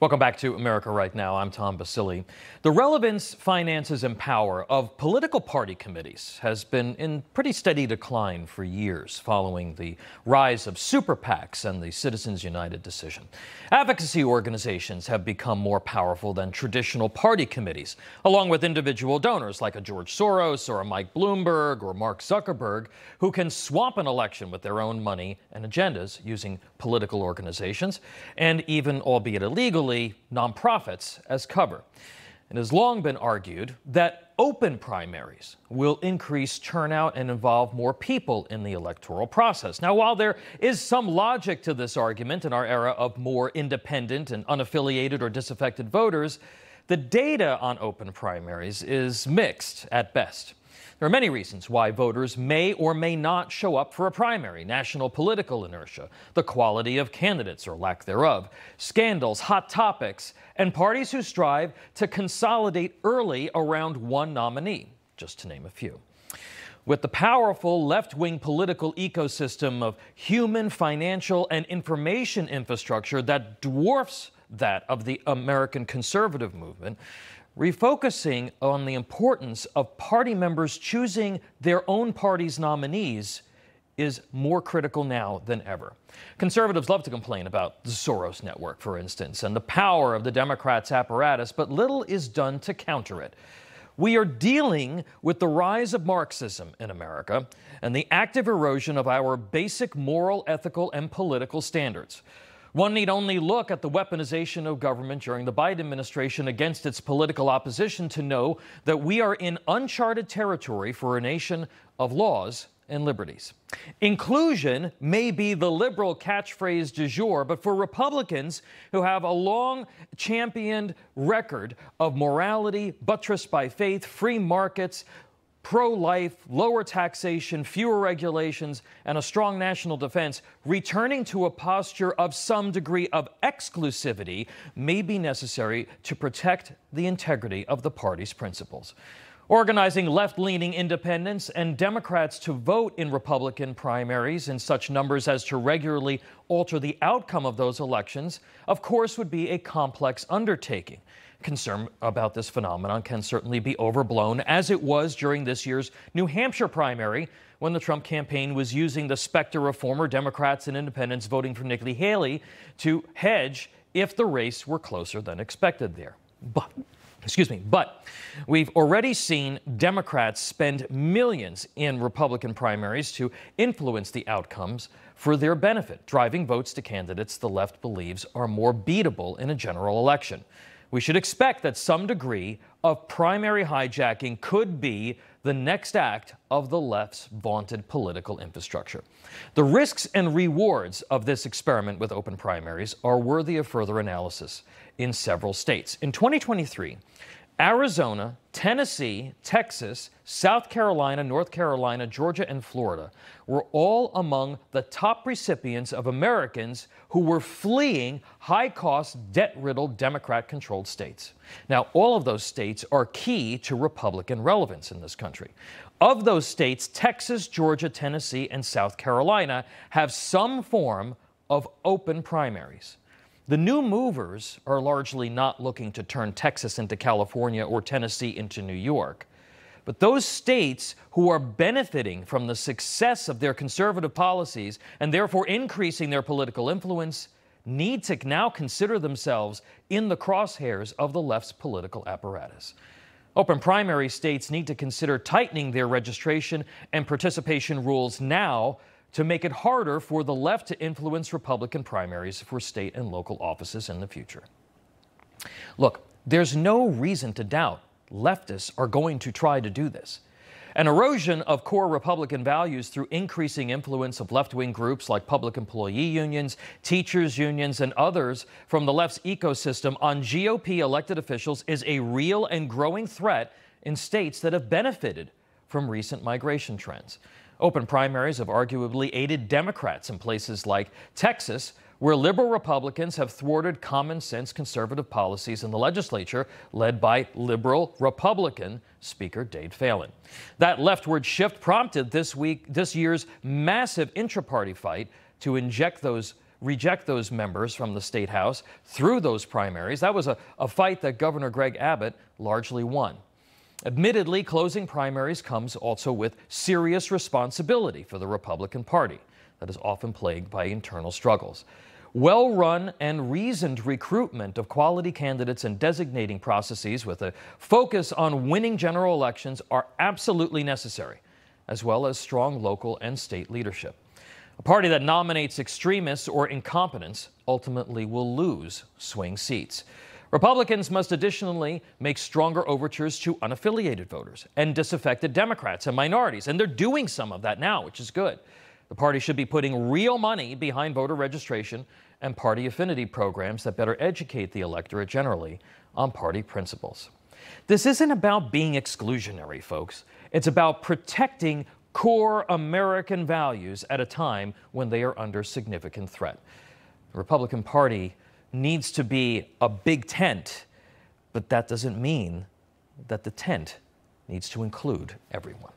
Welcome back to America Right Now. I'm Tom Basile. The relevance, finances, and power of political party committees has been in pretty steady decline for years following the rise of super PACs and the Citizens United decision. Advocacy organizations have become more powerful than traditional party committees, along with individual donors like a George Soros or a Mike Bloomberg or Mark Zuckerberg, who can swamp an election with their own money and agendas using political organizations and even, albeit illegally, nonprofits as cover. It has long been argued that open primaries will increase turnout and involve more people in the electoral process. Now, while there is some logic to this argument in our era of more independent and unaffiliated or disaffected voters, the data on open primaries is mixed at best. There are many reasons why voters may or may not show up for a primary: national political inertia, the quality of candidates or lack thereof, scandals, hot topics, and parties who strive to consolidate early around one nominee, just to name a few. With the powerful left-wing political ecosystem of human, financial, and information infrastructure that dwarfs that of the American conservative movement, refocusing on the importance of party members choosing their own party's nominees is more critical now than ever. Conservatives love to complain about the Soros network, for instance, and the power of the Democrats' apparatus, but little is done to counter it. We are dealing with the rise of Marxism in America and the active erosion of our basic moral, ethical, and political standards. One need only look at the weaponization of government during the Biden administration against its political opposition to know that we are in uncharted territory for a nation of laws and liberties. Inclusion may be the liberal catchphrase du jour, but for Republicans who have a long championed record of morality buttressed by faith, free markets, pro-life, lower taxation, fewer regulations, and a strong national defense, returning to a posture of some degree of exclusivity may be necessary to protect the integrity of the party's principles. Organizing left-leaning independents and Democrats to vote in Republican primaries in such numbers as to regularly alter the outcome of those elections, of course, would be a complex undertaking. Concern about this phenomenon can certainly be overblown, as it was during this year's New Hampshire primary, when the Trump campaign was using the specter of former Democrats and independents voting for Nikki Haley to hedge if the race were closer than expected there. But we've already seen Democrats spend millions in Republican primaries to influence the outcomes for their benefit, driving votes to candidates the left believes are more beatable in a general election. We should expect that some degree of primary hijacking could be the next act of the left's vaunted political infrastructure. The risks and rewards of this experiment with open primaries are worthy of further analysis in several states. In 2023, Arizona, Tennessee, Texas, South Carolina, North Carolina, Georgia, and Florida were all among the top recipients of Americans who were fleeing high-cost, debt-riddled Democrat-controlled states. Now, all of those states are key to Republican relevance in this country. Of those states, Texas, Georgia, Tennessee, and South Carolina have some form of open primaries. The new movers are largely not looking to turn Texas into California or Tennessee into New York. But those states who are benefiting from the success of their conservative policies and therefore increasing their political influence need to now consider themselves in the crosshairs of the left's political apparatus. Open primary states need to consider tightening their registration and participation rules now to make it harder for the left to influence Republican primaries for state and local offices in the future. Look, there's no reason to doubt leftists are going to try to do this. An erosion of core Republican values through increasing influence of left-wing groups like public employee unions, teachers' unions, and others from the left's ecosystem on GOP elected officials is a real and growing threat in states that have benefited from recent migration trends. Open primaries have arguably aided Democrats in places like Texas, where liberal Republicans have thwarted common-sense conservative policies in the legislature led by liberal Republican Speaker Dade Phelan. That leftward shift prompted this year's massive intra-party fight to inject those reject those members from the state house through those primaries. That was a fight that Governor Greg Abbott largely won. Admittedly, closing primaries comes also with serious responsibility for the Republican Party that is often plagued by internal struggles. Well-run and reasoned recruitment of quality candidates and designating processes with a focus on winning general elections are absolutely necessary, as well as strong local and state leadership. A party that nominates extremists or incompetents ultimately will lose swing seats. Republicans must additionally make stronger overtures to unaffiliated voters and disaffected Democrats and minorities, and they're doing some of that now, which is good. The party should be putting real money behind voter registration and party affinity programs that better educate the electorate generally on party principles. This isn't about being exclusionary, folks. It's about protecting core American values at a time when they are under significant threat. The Republican Party needs to be a big tent, but that doesn't mean that the tent needs to include everyone.